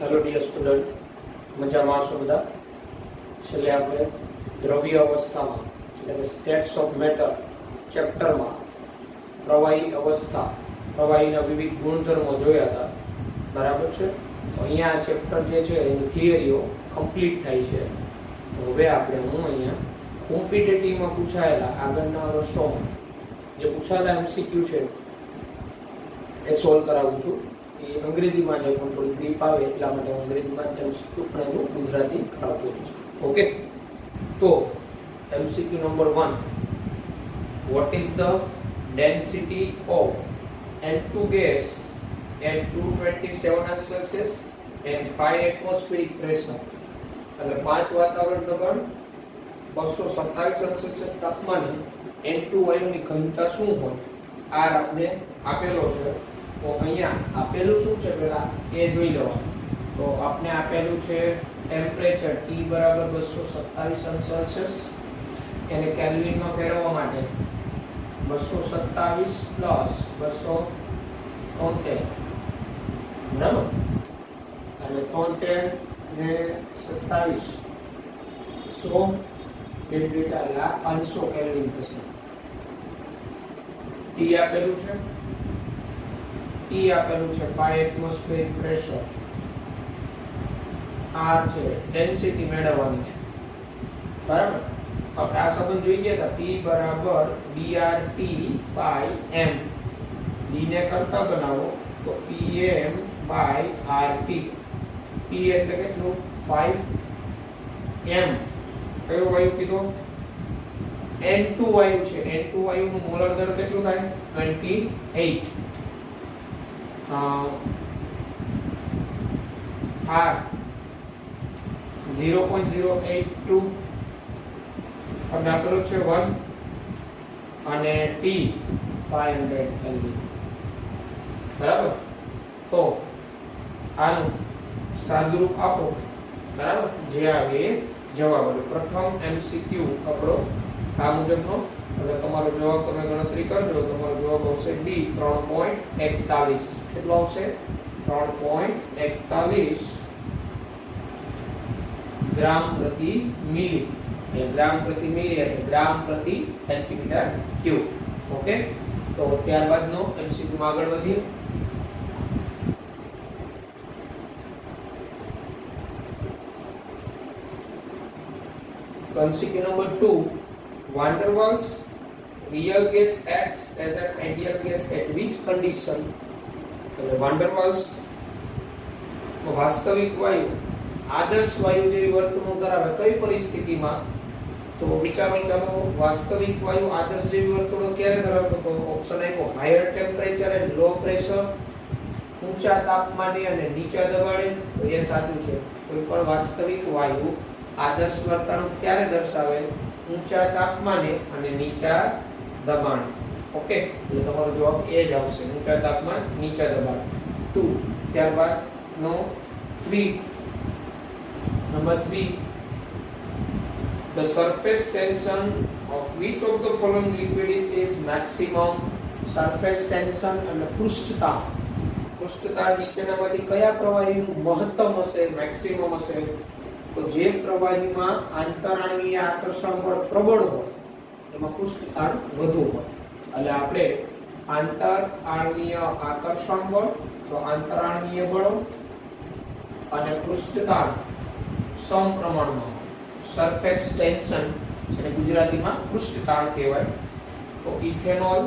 Hello dear student, મજામાં છો બધા? છેલ્લે આપણે દ્રવ્ય અવસ્થામાં એટલે કે સ્ટેટ્સ ઓફ મેટર ચેપ્ટરમાં પ્રવાહી અવસ્થા, પ્રવાહીના વિવિધ ગુણધર્મો જોયા હતા. બરાબર છે? તો અહીંયા આ ચેપ્ટર જે છે એની થિયરીઓ કમ્પ્લીટ થાય છે. તો હવે હું અહીંયા કોમ્પિટેટિવમાં પૂછાયેલા આગળના વર્ષોમાં જે પૂછાયેલા એમસીક્યુ છે એ સોલ્વ કરાવું છું. એ અંગ્રેજીમાં જે પણ થોડી ગ્રીપ આવે એટલા માટે હું અંગ્રેજીમાં એમસીક્યુ પણ એનું ગુજરાતી કરાવતો છું. ઓકે, તો MCQ number 1, what is the density of N2 gas at 227 Celsius and 5 atmospheric pressure? એટલે 5 વાતાવરણ દબાણ 227 સેલ્સિયસ તાપમાને N2 વાયુની ઘનતા શું હોય? આ આપણે આપેલો છે. તો અહીંયા આપેલું શું છે પેલા એ જોઈ લેવાનું. તો આપણે આપેલું છે ટેમ્પરેચર T બરાબર 227 સેલ્સિયસ, એને કેલ્વિનમાં ફેરવવા માટે 227 પ્લસ 273, બરાબર? અને 73 ને 27 100 એટલે 500 કેલ્વિન થશે. T આપેલું છે, E આપેલું છે 5 એટમોસ્ફિયરિક પ્રેશર, R છે ડેન્સિટી મેળવવાની છે. બરાબર? આપણે આ સંબંધ જોઈ ગયા હતા. P બરાબર BRT / M. D ને કરતા બનાવો તો PM / RT. P એટલે કેટલું? 5. M કયો વાયુ કીધો? N2 વાયુ છે. N2 વાયુનું મોલર દર કેટલું થાય? 28. R 0.082 અને આપેલું છે 1 અને T 500 કેલ્વિન. બરાબર? તો આનું સાદુરૂપ આપો. બરાબર? જે આવે જવાબ. પ્રથમ MCQ આપણો આ મુજબનો. એટલે તમારો જવાબ તમે ગણતરી કરજો. તમારો જવાબ આવશે D 3.41. કેટલો આવશે? 3.41 ગ્રામ પ્રતિ મિલી. એ ગ્રામ પ્રતિ મિલી એટલે ગ્રામ પ્રતિ સેન્ટીમીટર ક્યુબ. ઓકે, તો ત્યારબાદનો MCQ માં આગળ વધીએ. MCQ number 2, van der Waals real gas acts as an ideal gas at which condition? એટલે van der Waals વાસ્તવિક વાયુ આદર્શ વાયુ જેવી વર્તણૂક ધરાવે કઈ પરિસ્થિતિમાં? તો વિચારો, ચાલો વાસ્તવિક વાયુ આદર્શ જેવી વર્તણૂક ક્યારે ધરાવતો? તો ઓપ્શન આપ્યો higher temperature and low pressure, ઊંચા તાપમાને અને નીચા દબાણે. તો એ સાચું છે. કોઈ પણ વાસ્તવિક વાયુ આદર્શ વર્તણૂક ક્યારે દર્શાવે? ઊંચા તાપમાને અને નીચા દબાણ. ઓકે, એટલે તમારો જવાબ એ જ આવશે, ઊંચા તાપમાન નીચા દબાણ. 2. ત્યારબાદ નો 3, number 3, the surface tension of which of the following liquid is maximum? surface tension અને પૃષ્ઠતાણ. પૃષ્ઠતાણ નીચેનામાંથી કયા પ્રવાહીનું મહત્તમ હશે, મેક્સિમમ હશે? તો જે પ્રવાહીમાં આંતરાણવીય આકર્ષણ બળ પ્રબળ હોય એમાં પૃષ્ઠતાણ વધુ હોય. એટલે આપણે આંતરાણવીય આકર્ષણ બળ, તો આંતરાણવીય બળો અને પૃષ્ઠતાણ સમપ્રમાણમાં. સરફેસ ટેન્શન જેને ગુજરાતીમાં પૃષ્ઠતાણ કહેવાય. તો ઇથેનોલ,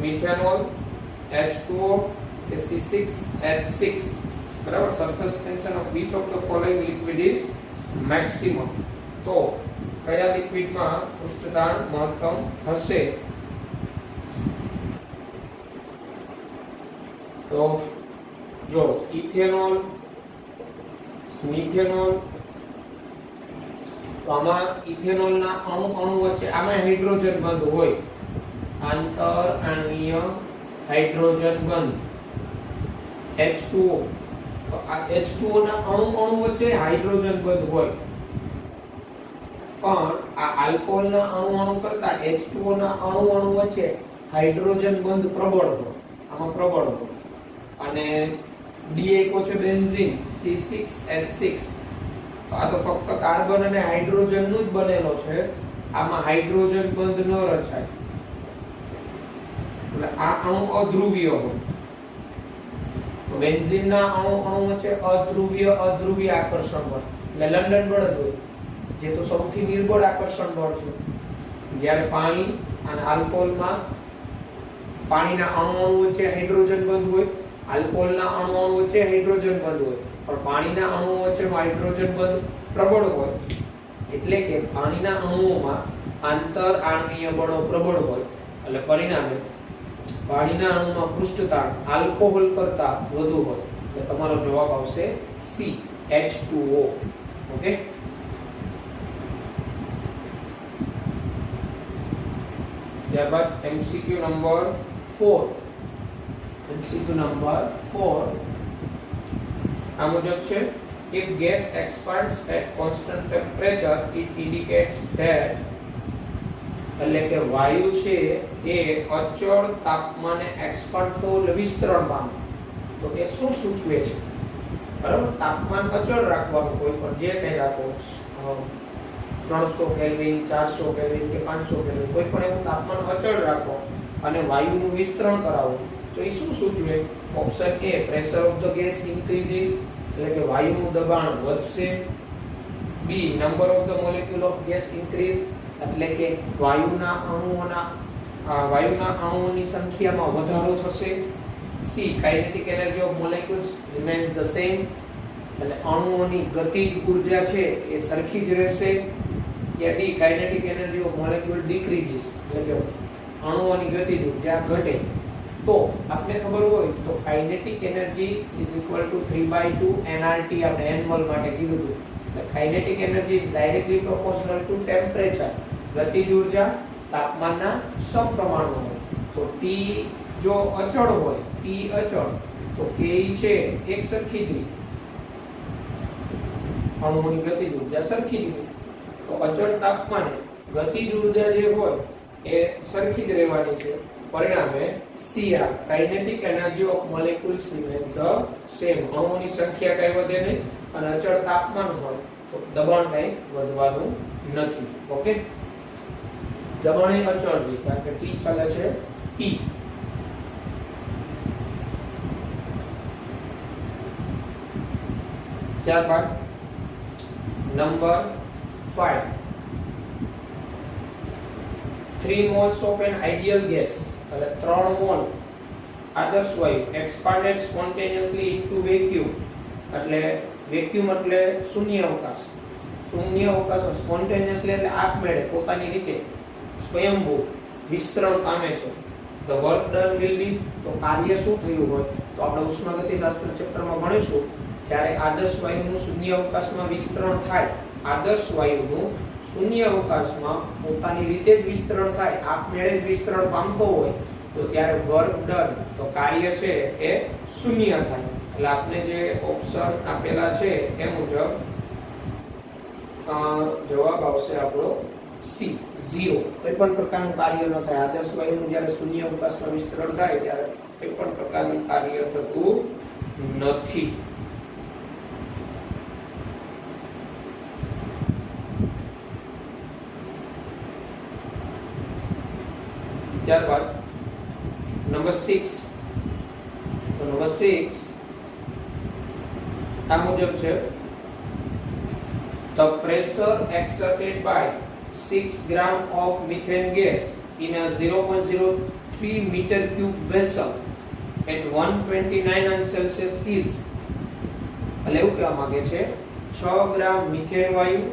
મિથેનોલ, H2O કે C6H6. બરાબર? Surface tension of which of the following liquid is maximum? તો કયા લિક્વિડમાં પૃષ્ઠતાણ મહત્તમ હશે? તો જો ઇથેનોલ, મિથેનોલ, તો આમાં ઇથેનોલના અણુ વચ્ચે આમાં હાઇડ્રોજન બંધ હોય, આંતરાણવીય હાઇડ્રોજન બંધ. H2O, તો આ H2O ના અણુ વચ્ચે હાઇડ્રોજન બંધ હોય, પણ આ આલ્કોહોલના અણુ કરતા H2O ના અણુ વચ્ચે હાઇડ્રોજન બંધ પ્રબળ હોય, આમાં પ્રબળ હોય. અને ડી આપ્યો છે બેન્ઝીન C6H6. તો આ તો ફક્ત કાર્બન અને હાઇડ્રોજન નું જ બનેલો છે, આમાં હાઇડ્રોજન બંધ ન રચાય, એટલે આ અણુ અધ્રુવીય હોય. તો બેન્ઝીનના અણુ વચ્ચે અધ્રુવીય આકર્ષણ બળ એટલે લંડન બળ જ હોય, જે તો સૌથી નિર્બળ આકર્ષણ બળ છે. જ્યારે પાણી અને આલ્કોહોલમાં પાણીના અણુ વચ્ચે હાઇડ્રોજન બંધ હોય, આલ્કોહોલના અણુ વચ્ચે હાઇડ્રોજન બંધ હોય, પણ પાણીના અણુ વચ્ચે હાઇડ્રોજન બંધ પ્રબળ હોય, એટલે કે પાણીના અણુઓમાં આંતર આણ્વીય બળો પ્રબળ હોય, એટલે પરિણામે પાણીના અણુમાં પૃષ્ઠતાણ આલ્કોહોલ કરતા વધુ હોય. એટલે તમારો જવાબ આવશે C H2O. ઓકે, ત્યારબાદ MCQ નંબર 4. MCQ નંબર 4 આ મુજબ છે, if gas expands at constant temperature it indicates that, એટલે કે વાયુ છે એ અચળ તાપમાને એક્સપાન્ડ તો વિસ્તરણ પામે, તો એ શું સૂચવે છે? બરાબર, તાપમાન અચળ રાખવાનું, કોઈ પણ જે કંઈ રાખો, 300 કેલ્વિન, 400 કેલ્વિન કે 500 કેલ્વિન, કોઈ પણ એવું તાપમાન અચળ રાખો અને વાયુનું વિસ્તરણ કરાવો, તો એ શું સૂચવે? Option A, pressure of the gas increases, એટલે કે વાયુનું દબાણ વધશે. B, number of the molecule of gas increase, એટલે કે વાયુના અણુઓની સંખ્યામાં વધારો થશે. C, kinetic energy of molecules remains the same, એટલે અણુઓની ગતિજ ઊર્જા છે એ સરખી જ રહેશે. યા D, kinetic energy of molecule decreases, એટલે કે અણુઓની ગતિજ ઊર્જા ઘટે. તો આપને ખબર હોય તો kinetic energy is equal to 3/2 nRT, આપણે એનમોલ માટે કીધું હતું. Kinetic energy is directly proportional to temperature, ગતિજ ઊર્જા તાપમાનના સમપ્રમાણમાં હોય. તો T જો અચળ હોય, T અચળ, તો K છે એક સરખી જ રહે, અણુઓની ગતિજ ઊર્જા સરખી જ રહે. તો અચળ તાપમાને ગતિજ ઊર્જા જે હોય એ સરખી જ રહેવાની છે. પરિણામે CR, kinetic energy of molecules remains the same, અણુઓની સંખ્યા કઈ વધે નહીં અને અચળ તાપમાન હોય તો દબાણ કઈ વધવાનું નથી. ઓકે, દબાણ એ અચળ રહે કારણ કે T ચાલે છે P. ત્યારબાદ number 5, 3 moles of an ideal gas, એટલે 3 મોલ આદર્શ વાયુ expanded spontaneously into vacuum, એટલે વેક્યુમ એટલે શૂન્ય અવકાશ, સ્પોન્ટેનિયસલી એટલે આપમેળે પોતાની રીતે સ્વયંભૂ વિસ્તરણ પામે છે. the work done will be, તો કાર્ય શું થયું હોય તો આપણે ઉષ્માગતિશાસ્ત્ર ચેપ્ટરમાં ભણીશું ત્યારે આદર્શ વાયુનું શૂન્ય અવકાશમાં વિસ્તરણ થાય, આદર્શ વાયુનું શૂન્ય અવકાશમાં પોતાની રીતે જ વિસ્તરણ થાય, આપમેળે જ વિસ્તરણ પામતો હોય તો ત્યારે વર્ક ડન, તો કાર્ય છે એ શૂન્ય થાય. એટલે આપણે જે ઓપ્શન આપેલા છે એ મુજબ જવાબ આવશે આપણો સી, 0. કોઈ પણ પ્રકારનું કાર્ય ન થાય, આદર્શ વાયુનું જ્યારે શૂન્ય અવકાશમાં વિસ્તરણ થાય ત્યારે કોઈ પણ પ્રકારનું કાર્ય થતું નથી. ત્યારબાદ નંબર 6, તો નંબર 6 આ મુજબ છે, the pressure exerted by 6 gram of methane gas in a 0.03 meter cube vessel at 129 Celsius is, એટલે એવું કહેવા માંગે છે 6 ગ્રામ મિથેન વાયુ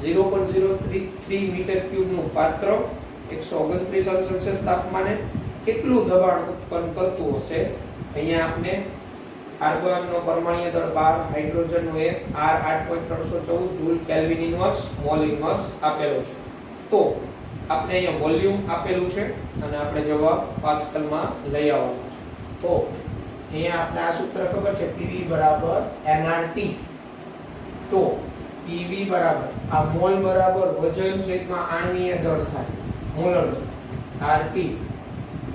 0.033 મીટર ક્યુબ નું પાત્ર 129 સેલ્સિયસ તાપમાને કેટલું દબાણ ઉત્પન્ન કરતું હશે. અહીંયા આપણે કાર્બનનો પરમાણ્વીય દળ 12, હાઇડ્રોજનનો 1, R 8.314 joule kelvin inverse mall inverse આપેલો છે. તો આપણે અહીંયા વોલ્યુમ આપેલું છે અને આપણે જવાબ પાસ્કલમાં લઈ આવવાનો છે. તો અહીંયા આપણે આ સૂત્ર ખબર છે, PV બરાબર nRT. તો PV બરાબર આ મોલ બરાબર વજન છેદમાં આણ્વીય દળ થાય, મોલર દળ RT.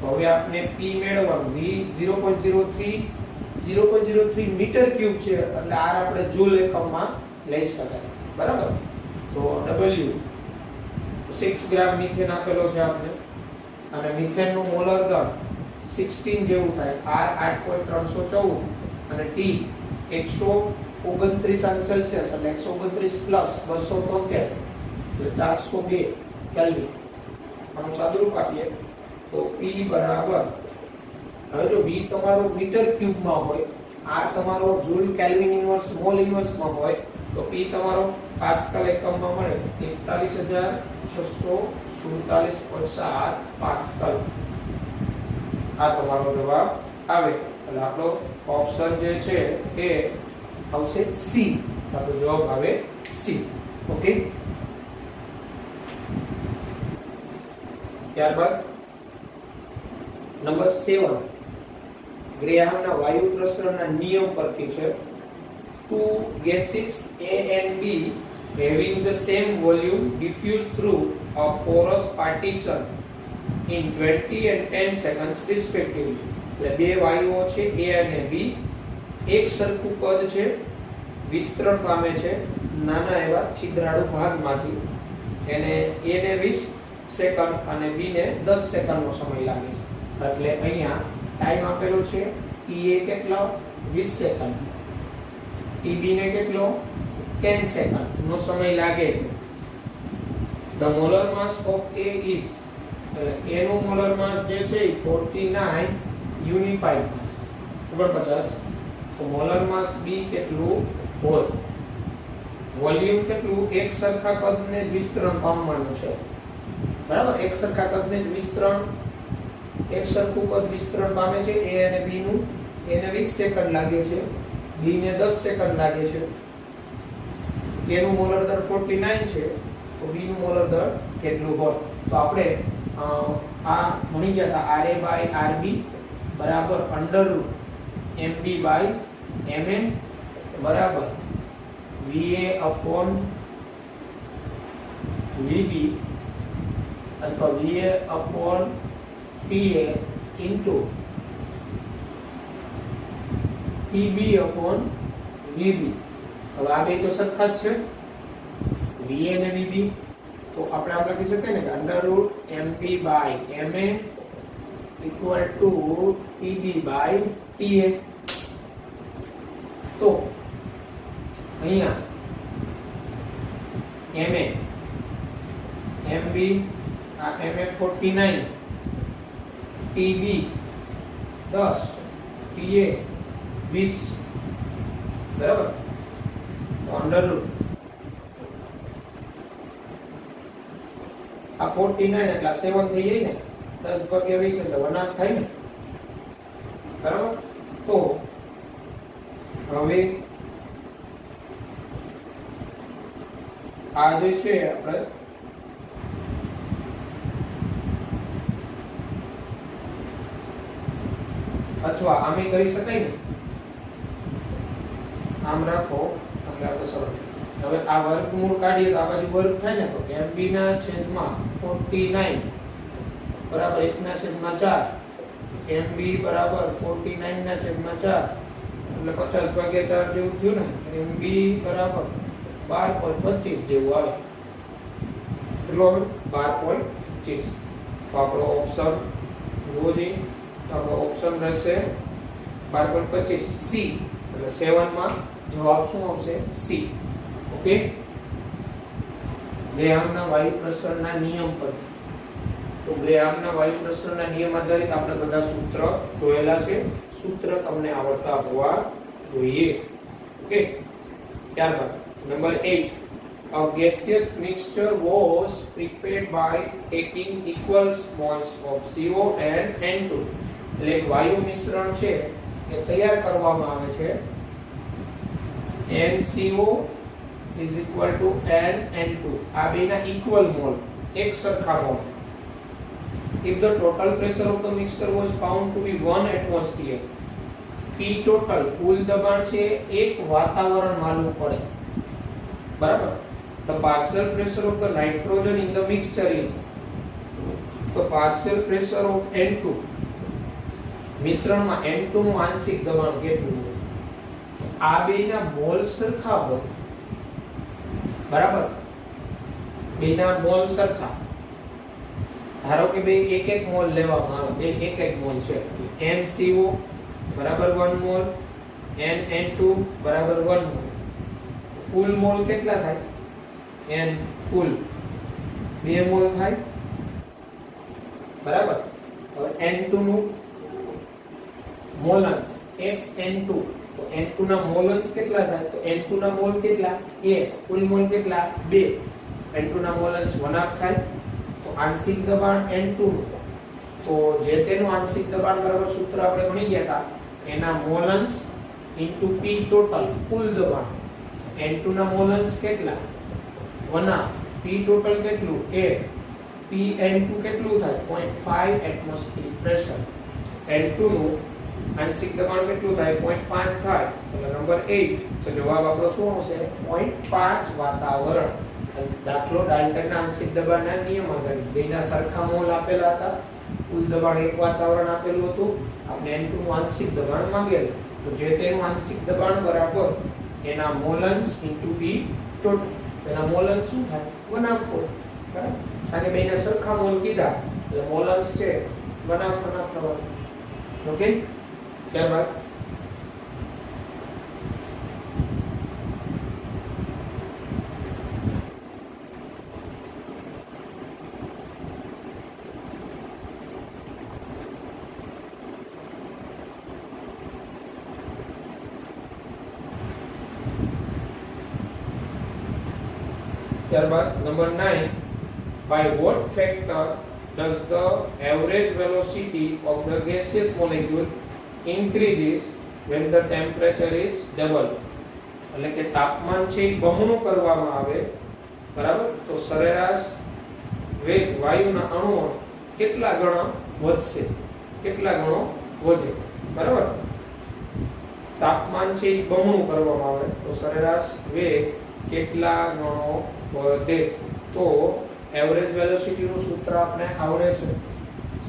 હવે આપણે P મેળવવાનું, V 0.03 0.03 મીટર ક્યુબ છે એટલે R આપણે જૂલ એકમમાં લઈ શકાય બરાબર. તો W 6 ગ્રામ મિથેન આપેલો છે આપણે અને મિથેનનું મોલર દળ 16 જેવું થાય. R 8.314 અને T 129 અંશ સેલ્સિયસ એટલે 129 પ્લસ 273 એટલે 402 કેલ્વિન. આનું સાદુરૂપ આપીએ તો P બરાબર, હવે જો V તમારો મીટર ક્યુબમાં હોય, R તમારો જૂલ કેલ્વિન ઇન્વર્સ મોલ ઇન્વર્સમાં હોય તો P તમારો પાસ્કલ એકમમાં મળે 41647.7 પાસ્કલ. આ તમારો જવાબ આવે એટલે આપણો ઓપ્શન જે છે એ આવશે સી. આપણો જવાબ આવે સી. ઓકે. ત્યારબાદ નંબર 7 ગ્રેહામના વાયુ પ્રસરણના નિયમ પરથી છે. Two gases A and B having the same volume diffuse through a porous partition in 20 and 10 seconds respectively. એટલે બે વાયુઓ છે A અને B, એક સરખું કદ છે, વિસ્તરણ પામે છે નાના એવા છિદ્રાળુ ભાગમાંથી. એને A ને 20 સેકન્ડ અને B ને 10 સેકન્ડનો સમય લાગે છે. એટલે અહીંયા ટાઈમ આપેલો છે TA કેટલો 20 સેકન્ડ, TB ને કેટલો 10 સેકન્ડ નો સમય લાગે છે. The molar mass of A is, A નું મોલર માસ જે છે 49 યુનિફાઈડ માસ 49. તો મોલર માસ B કેટલું હોય, વોલ્યુમ કેટલું એક સરખા કદને વિસ્તરણ પામવાનું છે બરાબર. એક સરખા કદને વિસ્તરણ, એક સરખું કદ વિસ્તરણ પામે છે. A અને B નું, A ને 20 સેકન્ડ લાગે છે, B ને 10 સેકન્ડ લાગે છે. A નું મોલર દર 49 છે તો B નું મોલર દર કેટલું હોય? તો આપણે આ મળી ગયા હતા RA/RB બરાબર √MB/MN બરાબર VA/VB અથવા VA/PA ઇન્ટુ PB/VB. હવે આ બે તો સરખા જ છે VA અને VB, તો આપણે લખી શકીએ ને કે √MB/MA equal to PB/PA. તો અહીંયા MA MB આ MA 49, PB 10, PA 20 બરાબર. તો અંડર રૂટ આ 49 એટલે 7 થઈ જાય ને, 10 ભાગ્યા 20 એટલે 1/2 થાય ને બરાબર. તો હવે આ જે છે આપણે અથવા આમે કરી શકાય ને, આમ રાખો એટલે આપણે સરળ. હવે આ વર્ગમૂળ કાઢીએ તો આ બાજુ વર્ગ થાય ને, તો MB ના છેદમાં 49 બરાબર 1 ના છેદમાં 4, MB બરાબર 49 ના છેદમાં 4 એટલે 50 ભાગ્યા 4 જેવું થયું ને. MB બરાબર 12.25 જેવું આવે. કેટલું આવે 12.25. તો આપણો ઓપ્શન જોવો તો આપણો ઓપ્શન રહેશે 12.25 સી. એટલે 7 માં જવાબ શું આવશે? સી. ઓકે. ગ્રેહામના વાયુ પ્રસરણના નિયમ પર, તો ગ્રેહામના વાયુ પ્રસરણના નિયમ આધારિત આપણે બધા સૂત્ર જોયેલા છે. સૂત્ર તમને આવડતા હોવા જોઈએ. ઓકે. ત્યારબાદ number 8, a gaseous mixture was prepared by taking equal moles of CO and N2. એટલે વાયુ મિશ્રણ છે એ તૈયાર કરવામાં આવે છે. NCO is equal to N2. આ બેના equal mole, એક સરખા mall. If the total pressure of the mixture was found to be 1 atmosphere, P total કુલ દબાણ છે એક વાતાવરણ માલુમ પડે બરાબર. The partial pressure of the nitrogen in the mixture is, the partial pressure of N2 મિશ્રણમાં N2 નું આંશિક દબાણ કેટલું હોય? આ બેના મોલ સરખા હોય, બરાબર? બેના મોલ સરખા, ધારો કે બે એક એક મોલ લેવામાં આવે, બે એક એક મોલ છે, NCO બરાબર 1 મોલ, NN2 બરાબર 1 મોલ, કુલ મોલ કેટલા થાય? N કુલ 2 મોલ થાય, બરાબર? હવે N2 નું મોલન્સ XN2, તો N2 ના મોલન્સ કેટલા થાય? તો N2 ના મોલ કેટલા? 1, કુલ મોલ કેટલા? 2, N2 ના મોલન્સ 1/2 થાય. તો આંશિક દબાણ N2 નું, તો જે તેનું આંશિક દબાણ બરાબર સૂત્ર આપણે ભણી ગયા હતા, એના મોલન્સ ઇન્ટુ P ટોટલ કુલ દબાણ. N2 ના મોલન્સ કેટલા? 1/2, P ટોટલ કેટલું? 8, PN2 કેટલું થાય? 0.5 એટમોસ્ફિયરિક પ્રેશર. N2 નું આંશિક દબાણ કેટલું થાય? 0.5 થાય, એટલે નંબર 8. તો જવાબ આપણો શું આવશે? 0.5 વાતાવરણ. દાખલો ડાલ્ટનના આંશિક દબાણના નિયમ આધારિત બેના સરખા મોલ આપેલા હતા, કુલ દબાણ એક વાતાવરણ આપેલું હતું, આપણે N2 નું આંશિક દબાણ માંગેલું, તો જે તેનું આંશિક દબાણ બરાબર એના મોલન્સ ઇન્ટુ P ટોટલ, એના મોલન્સ શું થાય? 1/4, બરાબર? સાને બેના સરખા મોલ કીધા એટલે મોલન્સ છે 1/4 થવાનું. ઓકે, ત્યારબાદ number 9, by what factor does the average velocity of the gaseous molecule increases when the temperature is double? એટલે કે તાપમાન છે બમણું કરવામાં આવે, બરાબર? તો સરેરાશ વેગ વાયુના અણુઓ કેટલા ગણો વધશે? કેટલા ગણો વધે? બરાબર? તાપમાન છે બમણું કરવામાં આવે તો સરેરાશ વેગ કેટલા ગણો વધે? તો એવરેજ વેલોસિટી નું સૂત્ર આપણે આવડે છે,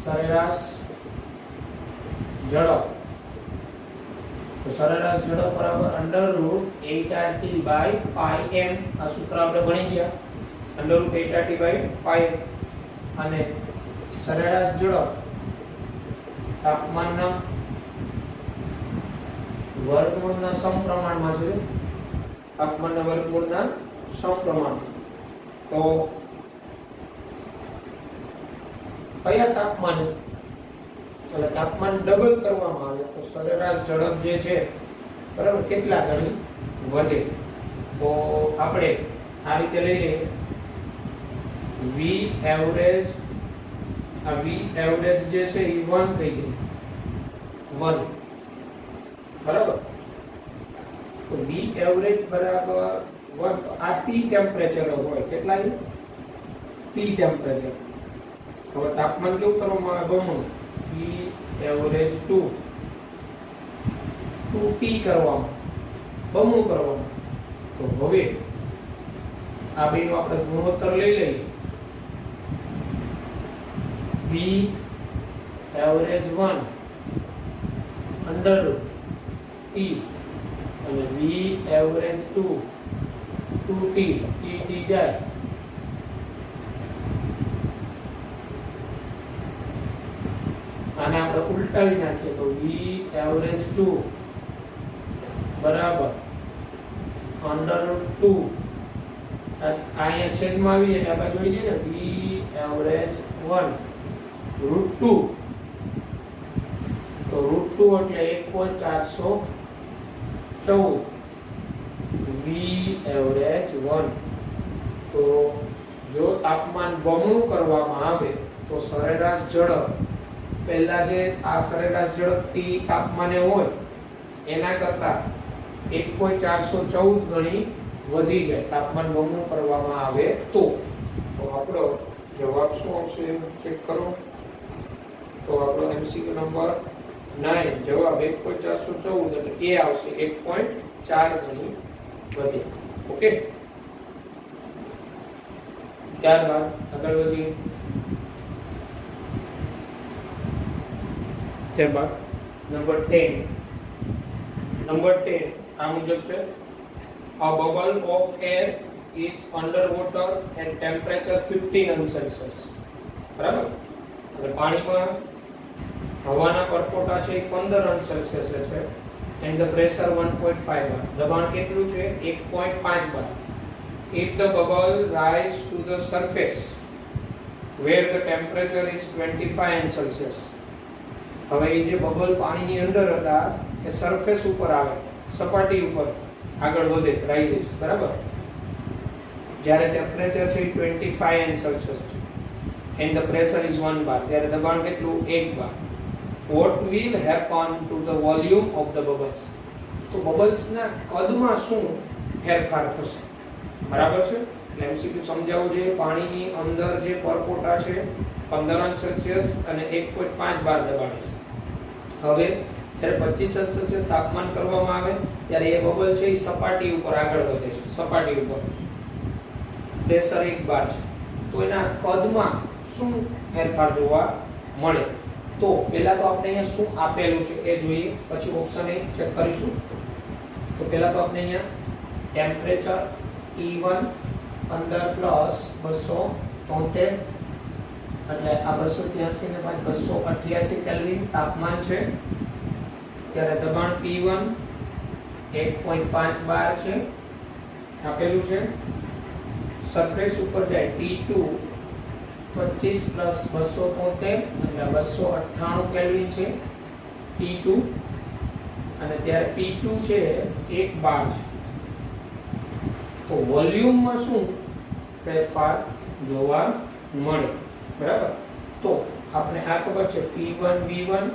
સરેરાશ ઝડપ. તો સરેરાશ ઝડપ બરાબર √8RT/πm. આ સૂત્ર આપણે ભણી ગયા, √8RT/πm. અને સરેરાશ ઝડપ તાપમાનના વર્ગમૂળના સમપ્રમાણમાં છે, તાપમાનના વર્ગમૂળના સમપ્રમાણ. તો કયા તાપમાને, એટલે તાપમાન ડબલ કરવામાં આવે તો સરેરાશ ઝડપ જે છે, બરાબર, કેટલા ગણી વધે? તો આપણે આ રીતે લઈ લઈએ, V એવરેજ, આ V એવરેજ જે છે એ 1 થઈ ગઈ, 1, બરાબર? તો V એવરેજ બરાબર 1, તો આ T ટેમ્પરેચર હોય, કેટલા? T temperature. હવે તાપમાન કેવું કરવામાં આવે? બમણું, T એવરેજ 2T કરવામાં, બમણું કરવામાં. તો હવે આ બેનો આપણે ગુણોત્તર લઈ લઈએ, V એવરેજ 1 અંડર T અને V એવરેજ 2 2T, T જાય. આને આપણે ઉલટાવી નાખીએ તો V એવરેજ 2 બરાબર √2, અહીંયા છેદમાં આવીએ એટલે આપણે જોઈ જઈએ ને, V એવરેજ 1 √2, તો √2 એટલે 1.414, V એવરેજ 1. તો જો તાપમાન બમણું કરવામાં આવે તો સરેરાશ ઝડપ પહેલા જે આ સરેરાશ ઝડપ T તાપમાને હોય એના કરતા 1.414 ગણી વધી જાય, તાપમાન બમણું કરવામાં આવે તો. તો આપણો જવાબ શું આવશે ચેક કરો. તો આપણો MCQ નંબર 9 જવાબ 1.414 એટલે એ આવશે 1.4 ગણી વધે. ઓકે, ત્યારબાદ આગળ વધીએ. ત્યારબાદ નંબર 10 આ મુજબ છે a bubble of air is underwater and temperature 15 અંશ સેલ્સિયસ બરાબર એટલે પાણીમાં હવાના પરપોટા છે 15 અંશ સેલ્સિયસ છે and the pressure 1.5 bar દબાણ કેટલું છે 1.5 bar if the bubble rise to the surface where the temperature is 25 અંશ સેલ્સિયસ હવે એ જે બબલ પાણીની અંદર હતા એ સરફેસ ઉપર આવે સપાટી ઉપર આગળ વધે રાઇઝિસ બરાબર જ્યારે ટેમ્પરેચર છે 25 અંશ સેલ્સિયસ છે and the pressure is 1 bar ત્યારે દબાણ કેટલું 1 bar what will happen to the volume of the bubbles તો બબલ્સ ના કદમાં શું ફેરફાર થશે બરાબર છે એટલે એમસીક્યુ સમજાવવું જોઈએ પાણીની અંદર જે પરપોટા છે 15 અંશ સેલ્સિયસ અને 1.5 બાર દબાણ છે હવે જ્યારે 25 અંશ સેલ્સિયસ તાપમાન કરવામાં આવે ત્યારે એ બબલ છે એ સપાટી ઉપર આગળ વધે છે સપાટી ઉપર પ્રેશર 1 બાર છે તો એના કદમાં શું ફેરફાર જોવા મળે તો પહેલા તો આપણે અહીંયા શું આપેલું છે એ જોઈએ પછી ઓપ્શન એ ચેક કરીશું તો પહેલા તો આપણે અહીંયા ટેમ્પરેચર T1 અંદર પ્લસ 273 એટલે આ 283 ને બાદ 288 કેલ્વિન તાપમાન છે ત્યારે દબાણ P1 1.5 બાર છે આપેલું છે સરફેસ ઉપર જાય T2 25 પ્લસ 273 એટલે 298 કેલ્વિન છે T2 અને ત્યારે P2 છે 1 બાર છે તો વોલ્યુમમાં શું ફેરફાર જોવા મળે બરાબર તો આપણે આ ખબર છે P1 V1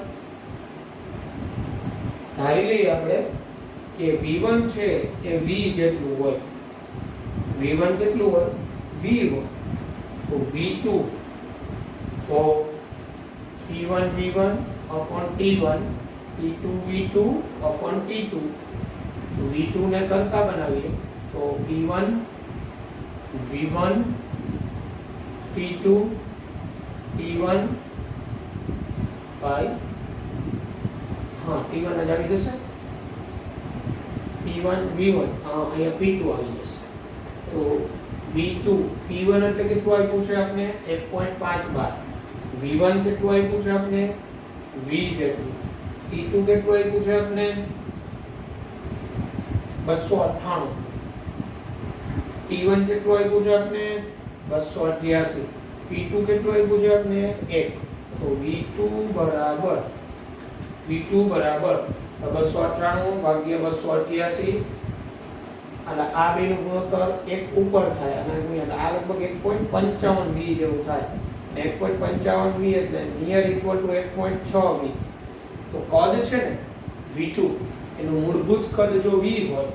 ધારી લઈએ આપણે કે V1 છે એ V જેટલું હોય V1 કેટલું હોય V હોય તો V2 તો P1 V1 upon T1 P2 V2 upon T2 તો V2 ને કરતા બનાવીએ તો P1 V1 T2 T1 by T1 જ આવી જશે P1 V1 અહીંયા P2 આવી જશે તો V2 P1 એટલે કેટલું આપ્યું છે આપણે 1.5 બાર V1 કેટલું આપ્યું છે આપણે V જેટલું T2 કેટલું આપ્યું છે આપણે 298 T1 કેટલું આપ્યું છે આપણે 288 P2 કેટલું આપ્યું છે આપણે 1 તો V2 બરાબર 298 ભાગ્યા 288 અને આ બેનું ગુણોત્તર 1 ઉપર થાય અને ગુણ્યા આ લગભગ 1.55 V જેવું થાય અને 1.55 V એટલે નિયર ઇક્વલ ટુ 1.6 V તો કદ છે ને V2 એનું મૂળભૂત કદ જો V હોય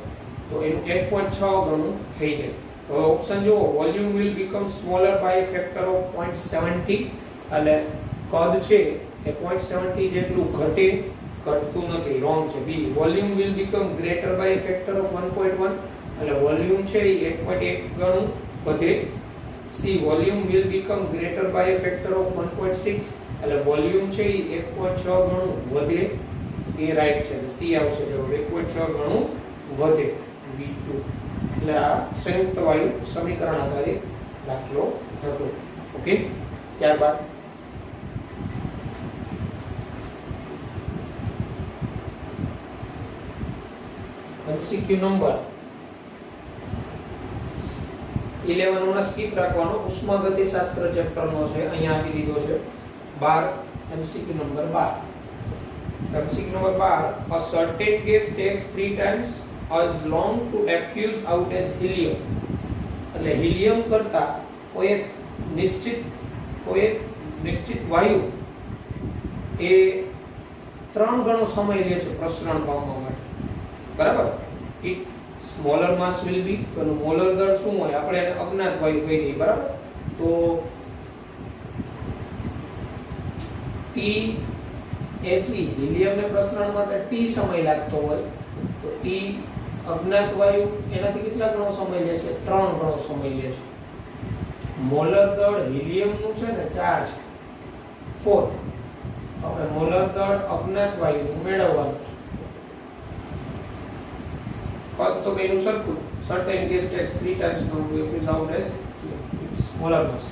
તો એનું 1.6 ગણું થઈ જાય તો ઓપ્શન જો volume will become smaller by a factor of 0.70 એટલે કદ છે એ 0.70 જેટલું ઘટતું નથી રોંગ છે B volume will become greater by a factor of 1.1 એટલે વોલ્યુમ છે એ 1.1 ગણું વધે C volume will become greater by a factor of 1.6 એટલે વોલ્યુમ છે એ 1.6 ગણું વધે એ રાઈટ છે સી આવશે જો 1.6 ગણું વધે V2 એટલે આ સંયુક્ત વાયુ સમીકરણ આધારિત દાખલો હતો ઓકે ત્યારબાદ MCQ નંબર 11 નો સ્કીપ રાખવાનો ઉષ્માગતિશાસ્ત્ર ચેપ્ટર નો છે અહીંયા આપી દીધો છે 12 MCQ number 12 MCQ number 12 a certain gas takes 3 times as long to effuse out as helium એટલે હિલિયમ કરતા કોઈ એક નિશ્ચિત વાયુ એ 3 ગણો સમય લે છે પ્રસરણ પામવા માટે બરાબર it smaller mass will be એનું મોલર દળ શું હોય આપણે એને અજ્ઞાત વાયુ કહી દઈએ બરાબર તો T He હિલિયમ ને પ્રસરણ માટે T સમય લાગતો હોય તો T અજ્ઞાત વાયુ એનાથી કેટલા ગણો સમય લે છે 3 ગણો સમય લે છે મોલર દળ હિલિયમ નું છે ને 4 છે 4 આપણે મોલર દળ અજ્ઞાત વાયુનું મેળવવાનું છે. કદ તો બેનું સરખું. certain gas takes 3 times the is out as molar mass.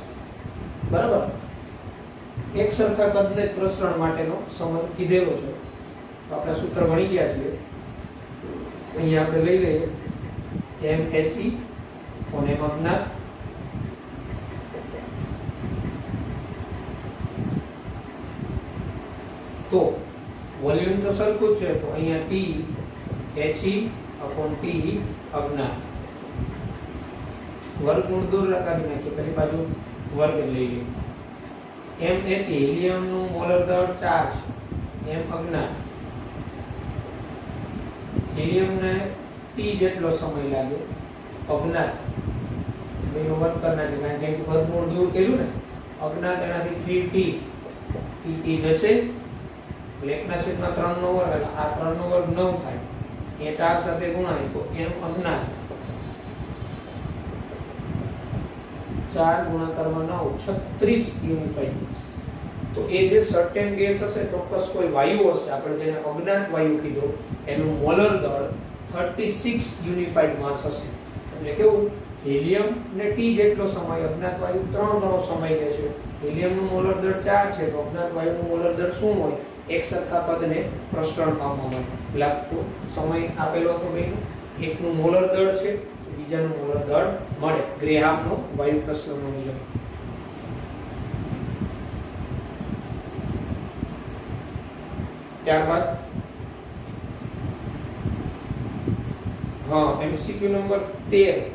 બરાબર. એક સરખા કદને પ્રસરણ માટેનો સંબંધ કીધેલો છે. તો આપણે સૂત્ર ભણી ગયા છીએ. અહીંયા આપણે લઈ લઈએ mhe કોને અજ્ઞાત તો વોલ્યુમ તો સરખું છે તો અહીંયા T He upon T અજ્ઞાત વર્ગમૂળ દૂર લગાવી નાખીએ પેલી બાજુ વર્ગ લઈ લઈએ mhe હિલિયમ નું મોલર દળ 4 છે m અજ્ઞાત હિલિયમ ને T જેટલો સમય લાગે અજ્ઞાત બેનો વર્ગ કરનાર કારણ કે વર્ગમૂળ દૂર કર્યું ને અજ્ઞાત એનાથી 3T T જશે લેખના છેદમાં 3 નો વર્ગ એટલે આ 3 નો વર્ગ 9 થાય એ 4 સાથે ગુણાય તો m અજ્ઞાત 4 ગુણાકારમાં 9 36 યુનિફાઈડ માસ. તો એ જે સર્ટેન ગેસ હશે ચોક્કસ કોઈ વાયુ હશે આપણે જેને અજ્ઞાત વાયુ કીધો એનું મોલર દળ 36 યુનિફાઈડ માસ હશે. એટલે કેવું હિલિયમ ને T જેટલો સમય અજ્ઞાત વાયુ 3 ગણો સમય લે છે. હિલિયમ નું મોલર દળ 4 છે તો અજ્ઞાત વાયુનું મોલર દળ શું હોય એક સરખા પદને પ્રસરણ પામવા માટે લાગતો સમય આપેલો હતો બેનું એકનું મોલર દળ છે બીજાનું મોલર દળ મળે ગ્રેહામનો વાયુ પ્રસરણનો નિયમ. ત્યારબાદ MCQ number 13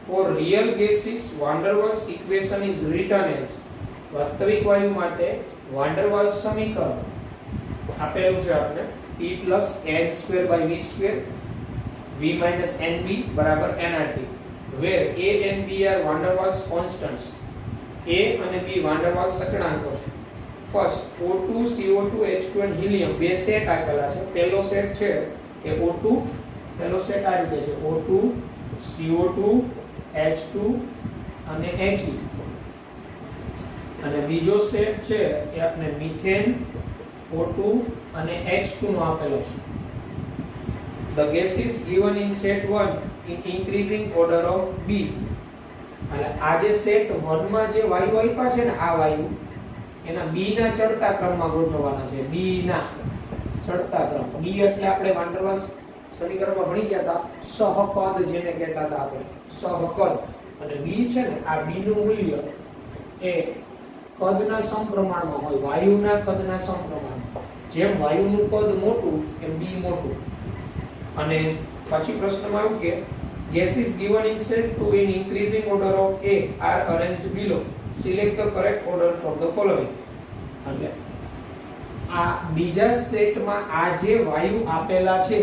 for real gases van der Waals equation is written as વાસ્તવિક વાયુ માટે van der Waals સમીકરણ આપેલું છે આપણે P plus n square by v square v minus nb બરાબર nRT where a and b are van der Waals constants. a અને b van der Waals અચળાંકો છે. First O2 CO2 H2 and helium બે set આપેલા છે. પહેલો set છે કે O2 પહેલો સેટ આ રીતે છે O2 CO2 H2 અને He અને બીજો સેટ છે એ આપણે મિથેન O2 અને H2 નો આપેલો છે. The gases given in set 1 in increasing order of B. એટલે આ જે સેટ 1 માં જે વાયુ આપ્યા છે ને આ વાયુ એના B ના ચડતા ક્રમમાં ગોઠવવાના છે. B ના ચડતા ક્રમ. B એટલે આપણે van der Waals સમીકરણમાં ભણી ગયા હતા સહપદ જેને કહેતા હતા આપણે સહપદ અને B છે ને આ B નું મૂલ્ય એ કદના સમપ્રમાણમાં હોય વાયુના કદના સમપ્રમાણમાં. જેમ વાયુનું કદ મોટું એમ B મોટું. અને પછી પ્રશ્નમાં આવ્યું કે gases given in set 2 in increasing order of A are arranged below. Select the correct order from the following. એટલે આ બીજા સેટમાં આ જે વાયુ આપેલા છે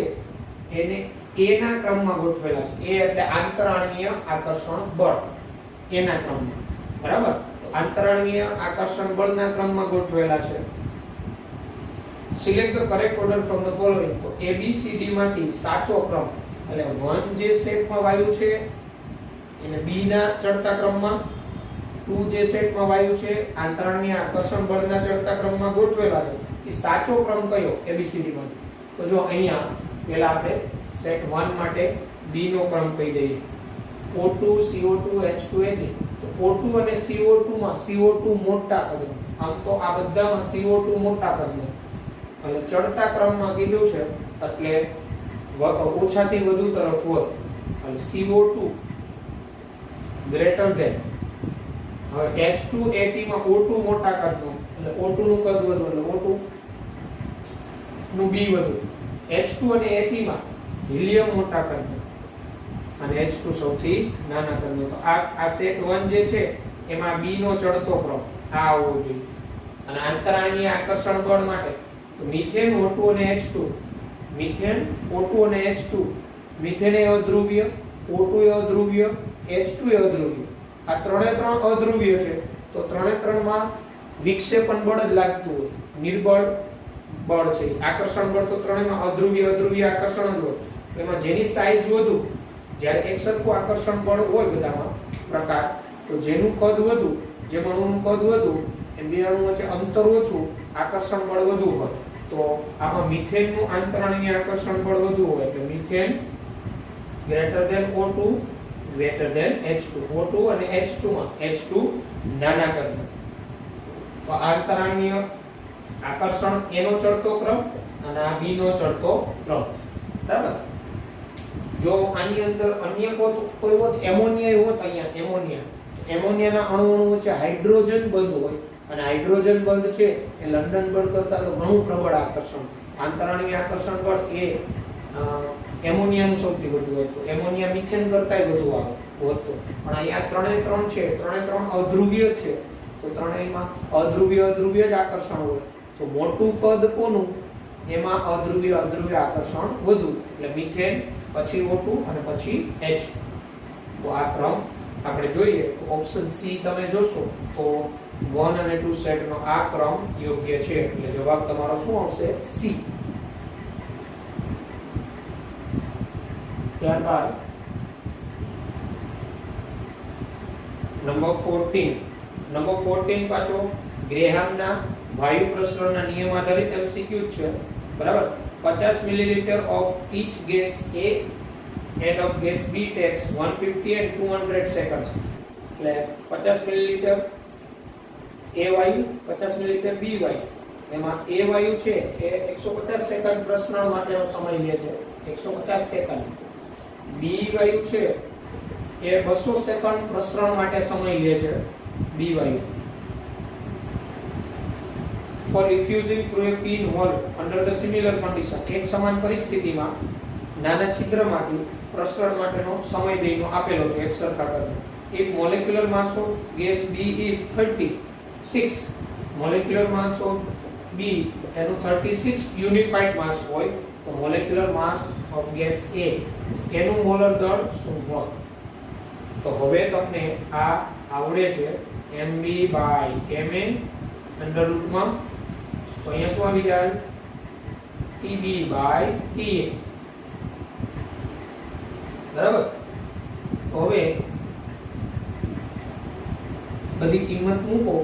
એને A ના ક્રમમાં ગોઠવેલા છે. A એટલે આંતરાણવીય આકર્ષણ બળ એના ક્રમમાં. બરાબર? આંતરાણવીય આકર્ષણ બળના ક્રમમાં ગોઠવેલા છે. Select the correct order from the following. તો A B C D માંથી સાચો ક્રમ એટલે 1 જે સેટમાં વાયુ છે એને B ના ચડતા ક્રમમાં 2 જે સેટમાં વાયુ છે આંતરાણવીય આકર્ષણ બળના ચડતા ક્રમમાં ગોઠવેલા છે. એ સાચો ક્રમ કયો ABCD માંથી? તો જો અહીંયા પહેલા આપણે સેટ 1 માટે B નો ક્રમ કહી દઈએ. O2 CO2 H2 He. તો O2 અને CO2 માં CO2 મોટા કદનો. આમ તો આ બધામાં CO2 મોટા કદનો. એટલે ચડતા ક્રમમાં કીધું છે એટલે ઓછાથી વધુ તરફ હોય. એટલે CO2 ગ્રેટર ધેન. હવે H2 He માં O2 મોટા કદનો એટલે O2 નું કદ વધુ એટલે O2 નું B વધુ. H2 અને He માં હિલિયમ મોટા કદનો અને H2 સૌથી નાના કદનો. તો આ સેટ 1 જે છે એમાં B નો ચડતો ક્રમ આ આવવો જોઈએ. અને આંતરાણીય આકર્ષણ બળ માટે તો મિથેન O2 અને H2 મિથેન O2 અને H2 મિથેન એ અધ્રુવીય O2 એ અધ્રુવીય H2 એ અધ્રુવીય. આ ત્રણે ત્રણ અધ્રુવીય છે તો ત્રણે ત્રણમાં વિક્ષેપણ બળ જ લાગતું હોય. નિર્બળ બળ છે આકર્ષણ બળ તો ત્રણેયમાં અધ્રુવીય આકર્ષણ જ હોય. એમાં જેની સાઈઝ વધુ જ્યારે એક સરખું આકર્ષણ બળ હોય બધામાં પ્રકાર તો જેનું કદ વધુ જે અણુનું કદ વધુ એ બે અણુ વચ્ચે અંતર ઓછું આકર્ષણ બળ વધુ હોય તો આમાં મિથેન નું આંતરાણીય આકર્ષણ બળ વધુ હોય એટલે methane greater than O2 greater than H2. O2 અને H2 માં H2 નાના કરતા તો આંતરાણીય આકર્ષણ એનો ચડતો ક્રમ અને આ બી નો ચડતો ક્રમ. બરાબર. જો આની અંદર અન્ય કોઈ હોત એમોનિયા હોત, અહીંયા એમોનિયાના અણુઓ વચ્ચે હાઇડ્રોજન બંધ હોય અને હાઇડ્રોજન બંધ છે એ લંડન બળ કરતા તો ઘણું પ્રબળ આકર્ષણ, આંતરાણીય આકર્ષણ બળ એ એમોનિયાનું સૌથી વધુ હોય તો એમોનિયા મિથેન કરતાય વધુ આવે હોત. પણ અહીંયા ત્રણે ત્રણ છે, ત્રણે ત્રણ અધ્રુવીય છે તો ત્રણેયમાં અધ્રુવીય જ આકર્ષણ હોય તો મોટું પદ કોનું? એમાં અધ્રુવીય આકર્ષણ વધુ એટલે મિથેન, પછી O2 અને પછી H. તો આ ક્રમ આપણે જોઈએ તો ઓપ્શન સી તમે જોશો તો 1 અને 2 સેટનો આ ક્રમ યોગ્ય છે એટલે જવાબ તમારો શું આવશે? સી. ત્યારબાદ નંબર 14 પાછો ગ્રેહામના વાયુ પ્રસરણના નિયમ આધારિત MCQ છે. બરાબર. 50 millilitre of each gas A and of gas B takes 150 and 200 seconds. એટલે 50 મિલીલીટર A વાયુ, 50 મિલીલીટર B વાયુ. એમાં A વાયુ છે એ 150 સેકન્ડ પ્રસરણ માટેનો સમય લે છે, 150 સેકન્ડ. B વાયુ છે એ 200 સેકન્ડ પ્રસરણ માટે સમય લે છે, B વાયુ. For diffusing through a pinhole under the similar condition, એક સમાન પરિસ્થિતિમાં નાના છિદ્રમાંથી પ્રસરણ માટેનો સમય બેનો આપેલો છે એક સરખા કરતા. If molecular mass of gas B is 36, molecular mass of B એનું 36 unified mass હોય તો molecular mass of gas A એનું મોલર દળ શું હોય? તો હવે તમને આ આવડે છે mb/ma અંડર રૂટમાં તો અહીંયા શું આવી જાય? TB/Ta. બરાબર. તો હવે બધી કિંમત મૂકો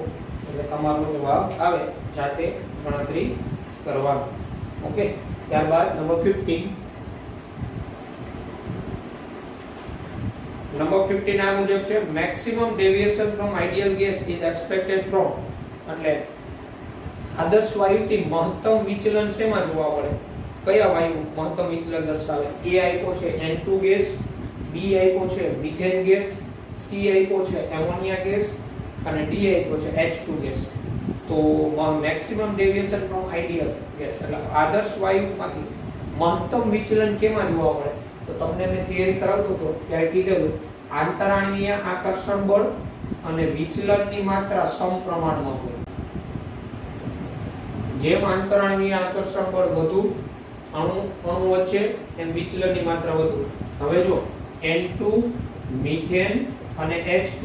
એટલે તમારો જવાબ આવે, જાતે ગણતરી કરવાની. ઓકે. ત્યારબાદ નંબર 15 આ મુજબ છે maximum deviation from ideal gas is expected from, એટલે આદર્શ વાયુથી મહત્તમ વિચલન શેમાં જોવા મળે? કયા વાયુ મહત્તમ વિચલન દર્શાવે? A આપ્યો છે N2 ગેસ, B આપ્યો છે મિથેન ગેસ, C આપ્યો છે એમોનિયા ગેસ અને D આપ્યો છે H2 ગેસ. તો maximum deviation from ideal gas એટલે આદર્શ વાયુમાંથી મહત્તમ વિચલન કેમાં જોવા મળે? તો તમને મેં થિયરી કરાવતો હતો ત્યારે કીધેલું આંતરાણીય આકર્ષણ બળ અને વિચલનની માત્રા સમપ્રમાણમાં હોય. જેમ આંતરાણીય આકર્ષણ બળ વધુ અણુ વચ્ચે એમ વિચલનની માત્રા વધુ. હવે જો N2 મિથેન અને H2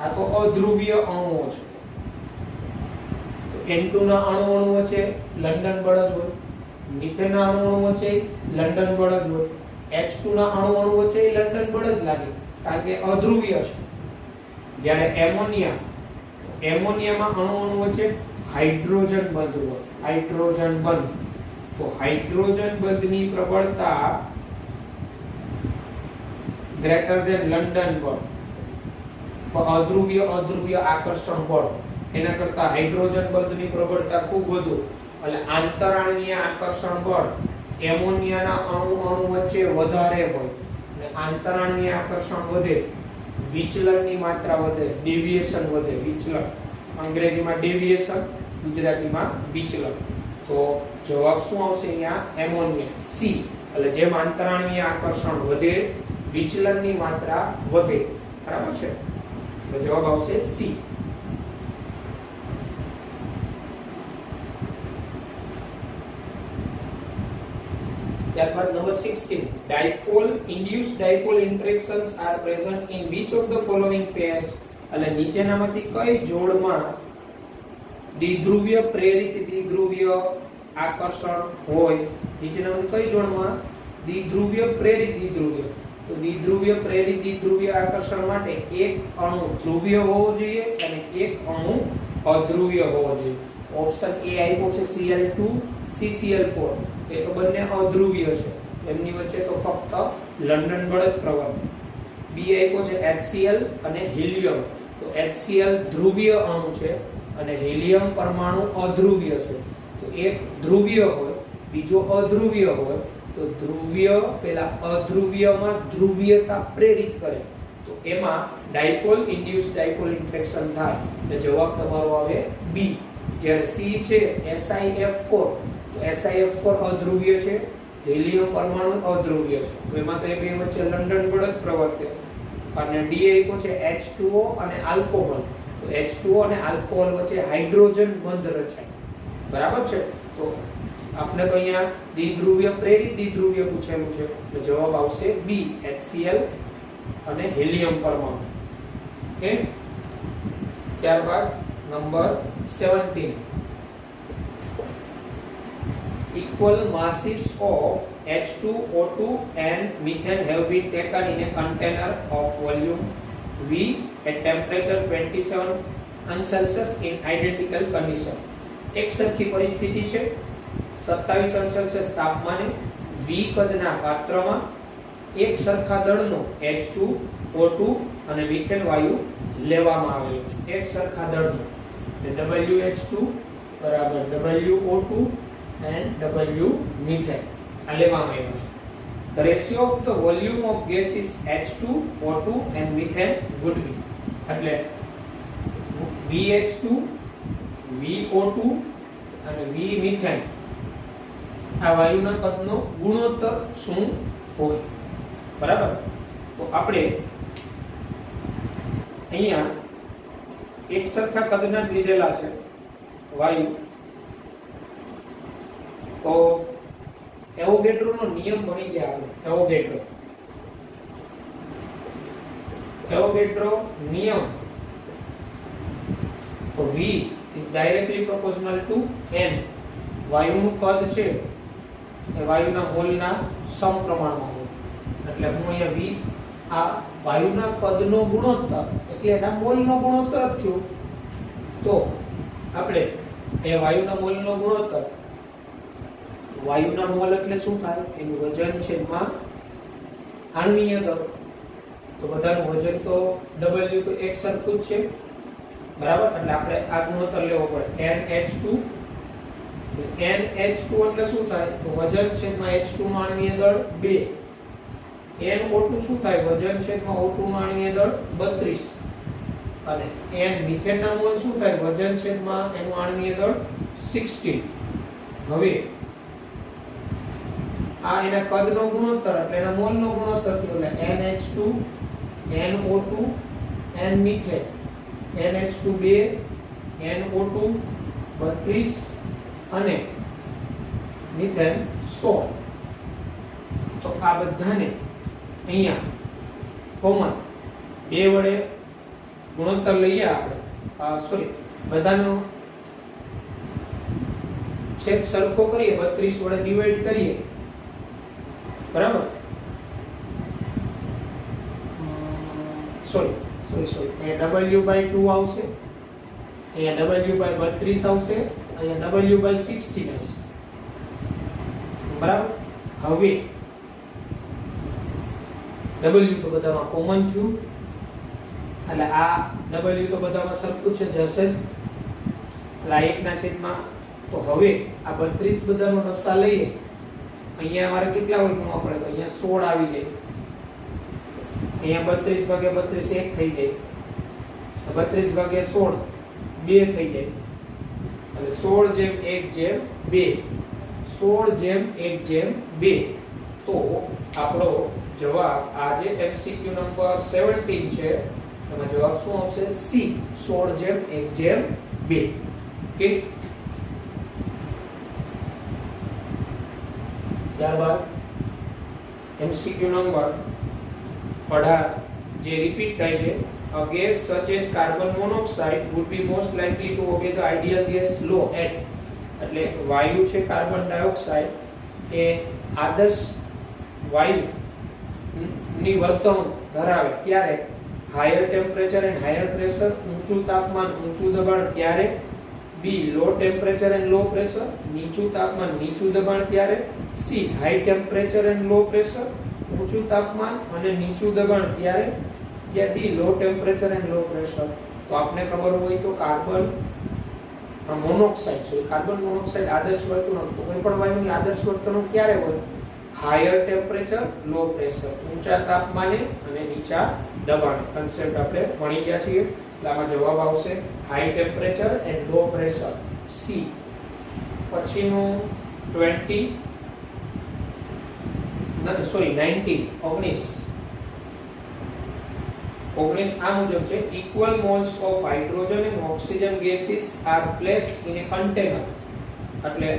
આ તો અધ્રુવીય અણુઓ છે. N2 ના અણુ વચ્ચે લંડન બળ જ હોય, મિથેન ના અણુ વચ્ચે લંડન બળ જ હોય, H2 ના અણુ વચ્ચે લંડન બળ જ લાગે કારણ કે અધ્રુવીય છે. જ્યારે એમોનિયામાં અણુ વચ્ચે હાઇડ્રોજન બંધ હોય, હાઇડ્રોજન બંધ. તો હાઇડ્રોજન બંધની પ્રબળતા ગ્રેટર ધેન લંડન બળ, અધ્રુવીય આકર્ષણ બળ એના કરતા હાઇડ્રોજન બંધની પ્રબળતા ખૂબ વધુ. એટલે આંતરાણીય આકર્ષણ બળ એમોનિયાના અણુ વચ્ચે વધારે હોય અને આંતરાણીય આકર્ષણ વધે, વિચલનની માત્રા વધે, ડેવિએશન વધે. વિચલન અંગ્રેજીમાં ડેવિએશન, ગુજરાતીમાં વિચલન. તો જવાબ શું આવશે અહીંયા? Ammonia, C. એટલે જેમ આંતરાણીય આકર્ષણ વધે વિચલનની માત્રા વધે. બરાબર છે? તો જવાબ આવશે સી. ત્યારબાદ number 16 dipole induced dipole interactions are present in which of the following pairs? એટલે નીચેનામાંથી કઈ જોડમાં દ્વિધ્રુવીય પ્રેરિત દ્વિધ્રુવીય આકર્ષણ હોય? નીચેનામાંથી કઈ જોડમાં દ્વિધ્રુવીય પ્રેરિત દ્વિધ્રુવીય? તો દ્વિધ્રુવીય પ્રેરિત દ્વિધ્રુવીય આકર્ષણ માટે એક અણુ ધ્રુવીય હોવો જોઈએ અને એક અણુ અધ્રુવીય હોવો જોઈએ. ઓપ્શન એ આપ્યો છે Cl2 CCl4, એ તો બંને અધ્રુવીય છે, એમની વચ્ચે તો ફક્ત લંડન બળ જ પ્રવર્તે. બી આપ્યો છે HCl અને હિલિયમ, તો HCl ધ્રુવીય અણુ છે અને હિલિયમ પરમાણુ અધ્રુવીય છે. તો એક ધ્રુવીય હોય બીજો અધ્રુવીય હોય તો ધ્રુવીય પેલા અધ્રુવીયમાં ધ્રુવીયતા પ્રેરિત કરે, તો એમાં ડાયપોલ ઇન્ડ્યુસ ડાયપોલ ઇન્ટરેક્શન થાય, એટલે જવાબ તમારો આવે બી. જ્યારે સી છે SiF4, તો SiF4 અધ્રુવીય છે, હિલિયમ પરમાણુ અધ્રુવીય છે, તો એમાં તો એ બે વચ્ચે લંડન બળ જ પ્રવર્તે. અને ડી આપ્યો છે H2O અને આલ્કોહોલ, તો H2O અને આલ્કોહોલ વચ્ચે હાઇડ્રોજન બંધ રચાય. બરાબર છે. તો આપણે તો અહીંયા દ્વિધ્રુવીય પ્રેરિત દ્વિધ્રુવીય પૂછેલું છે, તો જવાબ આવશે બી, HCl અને હિલિયમ પરમાણુ. ઓકે. ત્યારબાદ number 17, equal masses of H2O2 and methane have been taken in a container of volume V at temperature 27 Celsius in identical condition. એક સરખી પરિસ્થિતિ છે, 27 સેલ્સિયસ તાપમાને V કદના પાત્રમાં એક સરખા દળનો H2O2 અને મિથેન વાયુ લેવામાં આવેલો છે. એક સરખા દળનો WH2 બરાબર WO2 and W methane આ લેવામાં આવ્યો છે. The ratio of the volume of gases H2O2 and methane would be, એટલે VH2 VO2 અને V methane આ વાયુના કદનો ગુણોત્તર શું હોય? બરાબર. તો આપણે અહીંયા એક સરખા કદના જ લીધેલા છે વાયુ, તો એવોગેડ્રોનો નિયમ બની ગયા. એવોગેડ્રો નિયમ, તો V is directly proportional to n. વાયુનું કદ છે એ વાયુના મોલના સમપ્રમાણમાં હોય, એટલે હું અહીંયા V આ વાયુના કદનો ગુણોત્તર એટલે એના મોલનો ગુણોત્તર જ થયો. તો આપણે એ વાયુના મોલનો ગુણોત્તર, વાયુના મોલ એટલે શું થાય? એનું વજન છેદમાં આણ્વીય દળ, તો બધાનું વજન તો W તો એક સરખું જ છે. બરાબર. એટલે આપણે આ ગુણોત્તર લેવો પડે NH2. NH2 એટલે શું થાય? તો વજન છેદમાં H2 નો આણ્વીય દળ 2. NO2 શું થાય? વજન છેદમાં O2 નો આણ્વીય દળ 32. અને N મિથેનના મોલ શું થાય? વજન છેદમાં એનું આણ્વીય દળ 16. હવે આ એના કદનો ગુણોત્તર એટલે એના મોલનો ગુણોત્તર થયો, એટલે NH2 NO2 N methane NH2 2 NO2 32 અને મિથેન 16. તો આ બધાને અહીંયા કોમન 2 વડે ગુણોત્તર લઈએ આપણે, બધાનો છેદ સરખો કરીએ, 32 વડે ડિવાઈડ કરીએ. બરાબર. અહીંયા W/2 આવશે, અહીંયા W/32 આવશે, અહીંયા W/16 આવશે. બરાબર. હવે W તો બધામાં કોમન થયું, એટલે આ W તો બધામાં સરખું છે, જશે જ. એટલે આ એકના છેદમાં, તો હવે આ 32 બધાનો રસા લઈએ, અહીંયા અમારે કેટલા હોય ગુણવા પડે? તો અહીંયા 16 આવી જાય, અહીંયા 32 ભાગ્યા 32 1 થઈ જાય, 32 ભાગ્યા 16 2 થઈ જાય, એટલે 16/1/2, 16/1/2. તો આપણો જવાબ આ જે MCQ નંબર 17 છે એમાં જવાબ શું આવશે? C, 16/1/2. ઓકે. ત્યારબાદ MCQ નંબર 18 જે રિપીટ થાય છે, a gas such as carbon monoxide would be most likely to obey the ideal gas law at, એટલે વાયુ છે કાર્બન ડાયોક્સાઇડ એ આદર્શ વાયુ ની વર્તણૂક ધરાવે ક્યારે? Higher temperature and higher pressure, ઊંચું તાપમાન ઊંચું દબાણ ત્યારે, B low temperature and low pressure, નીચું તાપમાન નીચું દબાણ ત્યારે. C high temperature and low pressure, ઊંચું તાપમાન અને નીચું દબાણ ત્યારે. યા D low temperature and low pressure. તો આપને ખબર હોય તો carbon monoxide, so carbon monoxide આદર્શ વર્તણૂક, તો કોઈ પણ વાયુની આદર્શ વર્તણૂક ક્યારે હોય? હાયર ટેમ્પરેચર લો પ્રેશર, ઊંચા તાપમાને અને નીચા દબાણે. કન્સેપ્ટ આપણે ભણી ગયા છીએ. એટલે આમાં જવાબ આવશે high temperature and low pressure, C. પછીનું 19 આ મુજબ છે. Equal moles of hydrogen and oxygen gases are placed in a container. એટલે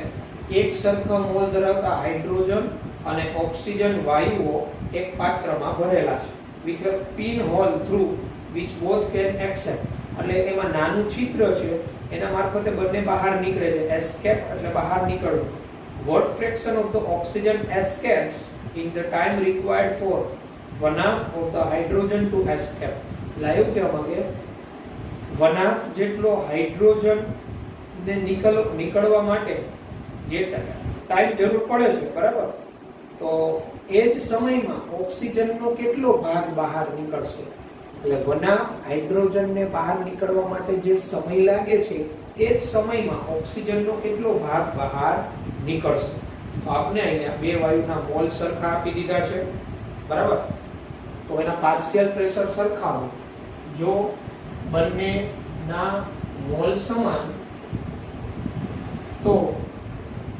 એક સરખા મોલ ધરાવતા હાઇડ્રોજન અને ઓક્સિજન વાયુઓ એક પાત્રમાં ભરેલા છે. with a pinhole through which both can accept. એટલે એમાં નાનું છિદ્ર છે, એના મારફતે બંને બહાર નીકળે છે. escape એટલે બહાર નીકળવું. what fraction of the oxygen escapes in the time required for 1/2 of the hydrogen to escape. Live કહેવા માંગે 1/2 જેટલો હાઇડ્રોજન ને નીકળવા માટે જે ટાઈમ જરૂર પડે છે, બરાબર, તો એ જ સમયમાં ઓક્સિજનનો કેટલો ભાગ બહાર નીકળશે. એટલે 1/2 હાઇડ્રોજનને બહાર નીકળવા માટે જે સમય લાગે છે એ જ સમયમાં ઓક્સિજનનો કેટલો ભાગ બહાર નીકળશે. તો આપણે અહીંયા બે વાયુના મોલ સરખા આપી દીધા છે, બરાબર. તો એના પાર્શિયલ પ્રેશર સરખા હોય. જો બંનેના મોલ સમાન તો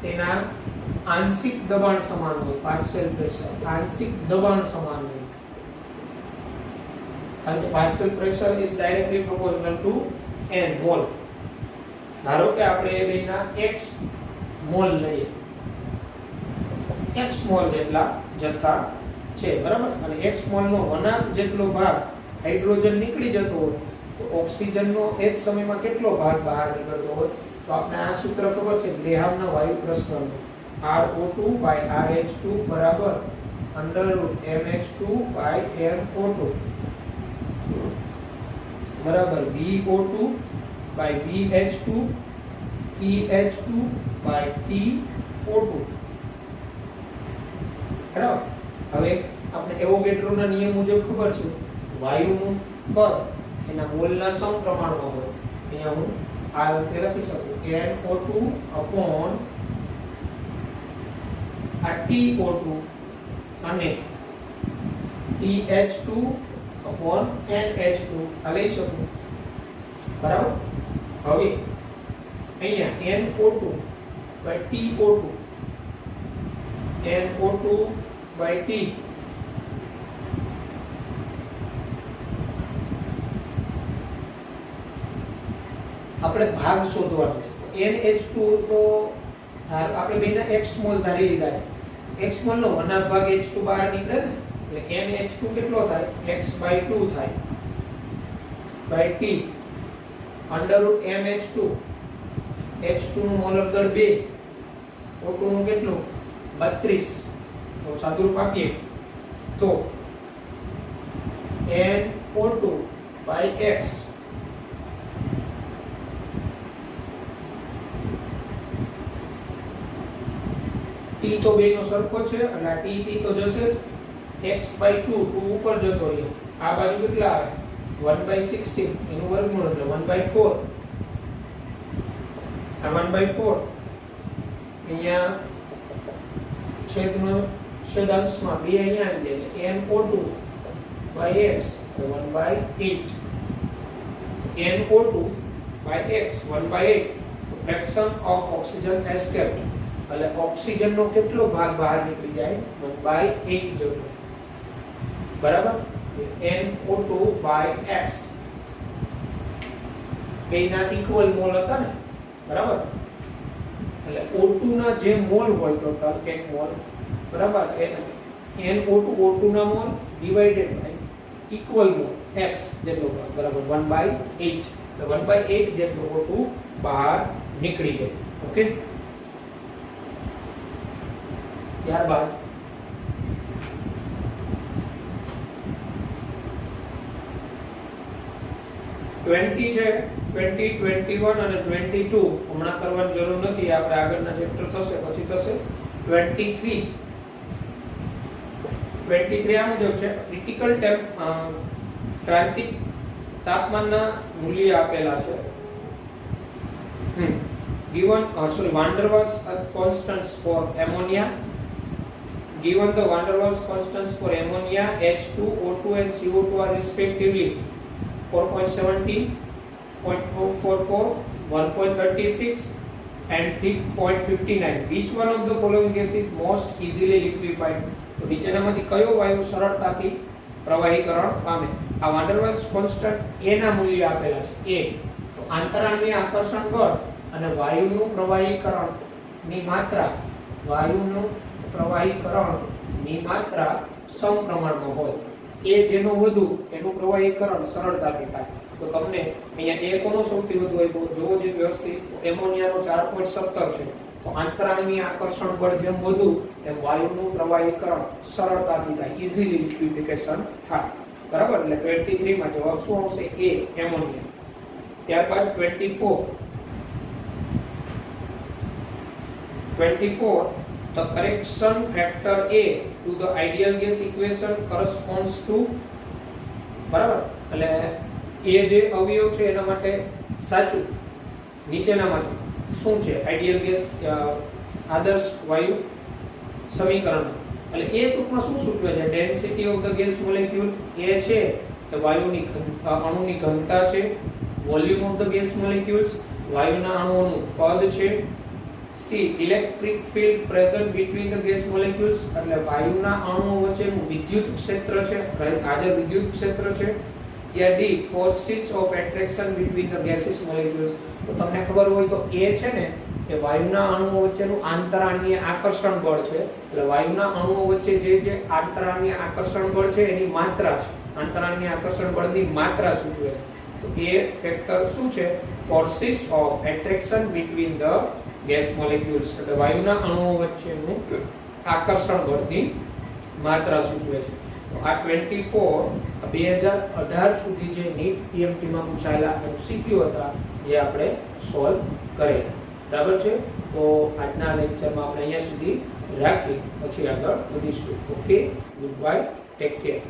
તેના આંશિક દબાણ સમાન હોય. પાર્શિયલ પ્રેશર, આંશિક દબાણ સમાન હોય. અને partial pressure is directly proportional two n mall. ધારો કે આપણે એ બેના x મોલ લઈએ, x મોલ જેટલા જથ્થા છે, બરાબર. અને x મોલ નો 1/2 જેટલો ભાગ હાઇડ્રોજન નીકળી જતો હોય તો ઓક્સિજનનો એ જ સમયમાં કેટલો ભાગ બહાર નીકળતો હોય? તો આપણે આ સૂત્ર ખબર છે ગ્રેહામના વાયુ પ્રશ્નનું. RO2 by RH2 બરાબર √mH2 by mO2 બરાબર VO2 by VH2 PH2 by PO2. બરાબર. હવે આપણે એવોગેડ્રોના નિયમ મુજબ ખબર છે વાયુનું કદ એના મોલના સમપ્રમાણમાં હોય. અહીંયા હું આ રીતે લખી શકું NO2 upon આ TO2 અને TH2 upon NH2 આ લઈ શકું, બરાબર. હવે અહીંયા NO2 by TO2 NO2 by T આપણે ભાગ શોધવાનો છે. NH2 તો આપણે બેના x મોલ ધારી લીધા છે. x મોલ નો 1/2 ભાગ H2 બહાર નીકળે ને, એટલે NH2 કેટલો થાય? x/2 થાય by T √mH2. H2 નું મોલર દળ 2, O2 નું કેટલું? 32. તો સાદુરૂપ આપીએ તો NO2 by x T તો બેનો સરખો છે અને આ T તો જશે x/2 2 ઉપર જતો રહ્યો. આ બાજુ કેટલા આવે? 1/16 એનું વર્ગમૂળ એટલે 1/4. આ 1/4 અહીંયા છેદનો છેદાંશમાં 2 અહીંયા આવી જાય NO2 by x 1/8 NO2 by x 1/8 fraction of oxygen escaped. એટલે ઓક્સિજનનો કેટલો ભાગ બહાર નીકળી જાય? 1/8 જેટલો, બરાબર. NO2 by x બેના ઇક્વલ મોલ હતા ને, બરાબર. એટલે O2 ના જે મોલ હોય ટોટલ એક મોલ, બરાબર, NO2 O2 ના mole divided by equal mole x જેટલો ભાગ, બરાબર 1/8. તો 1/8 જેટલો O2 બહાર નીકળી ગયો. ઓકે. ત્યારબાદ છે 20, 21 અને 22 હમણાં કરવાની જરૂર નથી, આપણે આગળના ચેપ્ટર થશે પછી થશે. 23 આ મુજબ છે. ક્રિટિકલ ક્રાંતિક તાપમાનના મૂલ્ય આપેલા છે. van der Waals constants for ammonia. Given the van der Waals constants for ammonia, H2, O2 and CO2 are respectively 4.17, 0.44, 1.36 and 3.59. Which one of the following gas is most easily liquefied? તો નીચેનામાંથી કયો વાયુ સરળતાથી પ્રવાહીકરણ પામે? આ van der Waals constant A ના મૂલ્ય આપેલા છે. A તો આંતરાણવીય આકર્ષણ બળ અને વાયુનું પ્રવાહીકરણની માત્રા સમપ્રમાણમાં હોય. એ જેનું વધુ એનું પ્રવાહીકરણ સરળતાથી થાય. તો તમને અહીંયા A કોનો સૌથી વધુ આપ્યો જોવો જે વ્યવસ્થિત. એમોનિયાનો 4.17 છે. તો આંતરાણવીય આકર્ષણ બળ જેમ વધુ એમ વાયુનું પ્રવાહીકરણ સરળતાથી થાય, ઈઝીલી લિક્વિફિકેશન થાય. બરાબર? એટલે 23 માં જવાબ શું આવશે? A, ammonia. ત્યારબાદ 24, the correction factor A to the ideal gas equation corresponds to, બરાબર? એટલે એ જે અવયવ છે એના માટે સાચું નીચેનામાંથી શું છે? આઈડિયલ ગેસ આદર્શ વાયુ સમીકરણ. એટલે એ ટૂંકમાં શું સૂચવે છે? Density of the gas molecule. એ છે કે વાયુની અણુની ઘનતા છે. Volume of the gas molecules, વાયુના અણુઓનું કદ છે. C, electric field present between the gas molecules, એટલે વાયુના અણુઓ વચ્ચેનું વિદ્યુત ક્ષેત્ર છે, હાજર વિદ્યુત ક્ષેત્ર છે. યા D, forces of attraction between the gaseous molecules. તો તમને ખબર હોય તો એ છે ને એ વાયુના અણુઓ વચ્ચેનું આંતરાણવીય આકર્ષણ બળ છે. એટલે વાયુના અણુઓ વચ્ચે જે આંતરાણવીય આકર્ષણ બળ છે એની માત્રા છે. આંતરાણવીય આકર્ષણ બળની માત્રા સૂચવે છે. તો એ ફેક્ટર શું છે? forces of attraction between the gas molecules, એટલે વાયુના અણુઓ વચ્ચેનું આકર્ષણ બળની માત્રા સૂચવે છે. તો આ 24 2018 સુધી જે નીટ ટીએમટી માં પૂછાયેલા એમસીક્યુ હતા જે આપણે સોલ્વ કરેલા. બરાબર છે? તો આજના લેક્ચરમાં આપણે અહીંયા સુધી રાખી પછી આગળ વધીશું. Okay, good bye, take care.